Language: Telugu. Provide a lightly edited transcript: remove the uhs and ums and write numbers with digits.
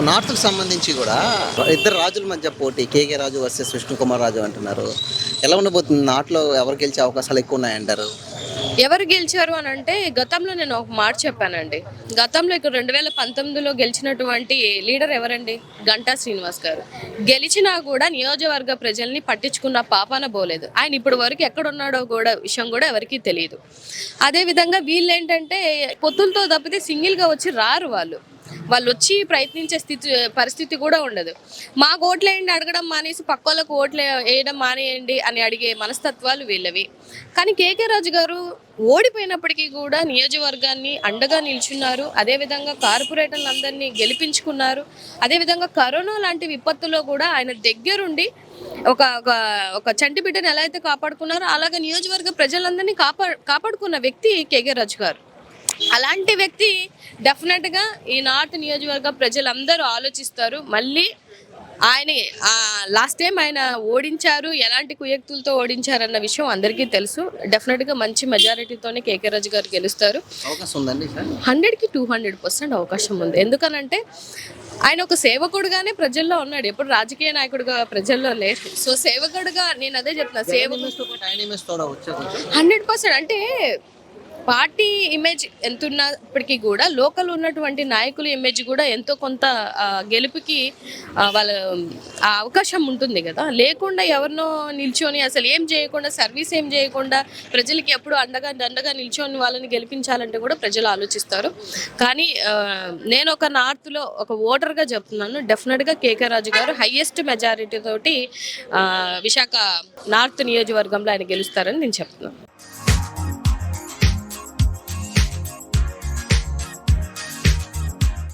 నార్త్‌కి సంబంధించి గూడా ఇద్దరు రాజుల మధ్య పోటీ. 'కేకే రాజు వర్సెస్ విష్ణుకుమార్ రాజు' అంటున్నారు. ఎలా ఉండబోతుంది? నార్త్‌లో ఎవరు గెలిచే అవకాశాలు ఎక్కువున్నాయంటారు? ఎవరు గెలిచారు అని అంటే గతంలో నేను ఒక మాట చెప్పానండి. గతంలో ఇక్కడ 2019లో గెలిచినటువంటి లీడర్ ఎవరండి? గంటా శ్రీనివాస్ గారు. గెలిచినా కూడా నియోజకవర్గ ప్రజల్ని పట్టించుకున్న పాపాన పోలేదు. ఆయన ఇప్పటి వరకు ఎక్కడున్నాడో కూడా విషయం కూడా ఎవరికీ తెలియదు. అదేవిధంగా వీళ్ళేంటంటే పొత్తులతో తప్పితే సింగిల్గా వచ్చి రారు వాళ్ళు. వాళ్ళు వచ్చి ప్రయత్నించే పరిస్థితి కూడా ఉండదు. మాకు ఓట్లేయండి అడగడం మానేసి పక్కోళ్ళకు ఓట్లు వేయడం మానేయండి అని అడిగే మనస్తత్వాలు వీళ్ళవి. కానీ కేకే రాజు గారు ఓడిపోయినప్పటికీ కూడా నియోజకవర్గాన్ని అండగా నిల్చున్నారు. అదేవిధంగా కార్పొరేటర్లందరినీ గెలిపించుకున్నారు. అదేవిధంగా కరోనా లాంటి విపత్తులో కూడా ఆయన దగ్గరుండి ఒక ఒక ఒక చంటి బిడ్డను ఎలా అయితే కాపాడుకున్నారో అలాగే నియోజకవర్గ ప్రజలందరినీ కాపాడుకున్న వ్యక్తి కేకే రాజు గారు. అలాంటి వ్యక్తి డెఫినెట్గా ఈ నార్త్ నియోజకవర్గ ప్రజలందరూ ఆలోచిస్తారు. మళ్ళీ ఆయన లాస్ట్ టైం ఆయన ఓడించారు, ఎలాంటి కుయుక్తులతో ఓడించారన్న విషయం అందరికీ తెలుసు. డెఫినెట్గా మంచి మెజారిటీతోనే కేకే రాజు గారు గెలుస్తారు. అవకాశం ఉందండి సార్? 100కి 200% అవకాశం ఉంది. ఎందుకనంటే ఆయన ఒక సేవకుడుగానే ప్రజల్లో ఉన్నాడు. ఎప్పుడు రాజకీయ నాయకుడిగా ప్రజల్లో లేరు. సో సేవకుడుగా నేను అదే చెప్తున్నా. 100% అంటే పార్టీ ఇమేజ్ ఎంత ఉన్నప్పటికీ కూడా లోకల్ ఉన్నటువంటి నాయకుల ఇమేజ్ కూడా ఎంతో కొంత గెలుపుకి వాళ్ళ అవకాశం ఉంటుంది కదా. లేకుండా ఎవరినో నిల్చొని అసలు ఏం చేయకుండా సర్వీస్ ఏం చేయకుండా ప్రజలకి ఎప్పుడు దండగా నిల్చొని వాళ్ళని గెలిపించాలంటే కూడా ప్రజలు ఆలోచిస్తారు. కానీ నేను ఒక నార్త్లో ఒక ఓటర్గా చెప్తున్నాను, డెఫినెట్గా కేకే రాజు గారు హైయెస్ట్ మెజారిటీ తోటి విశాఖ నార్త్ నియోజకవర్గంలో ఆయన గెలుస్తారని నేను చెప్తున్నాను.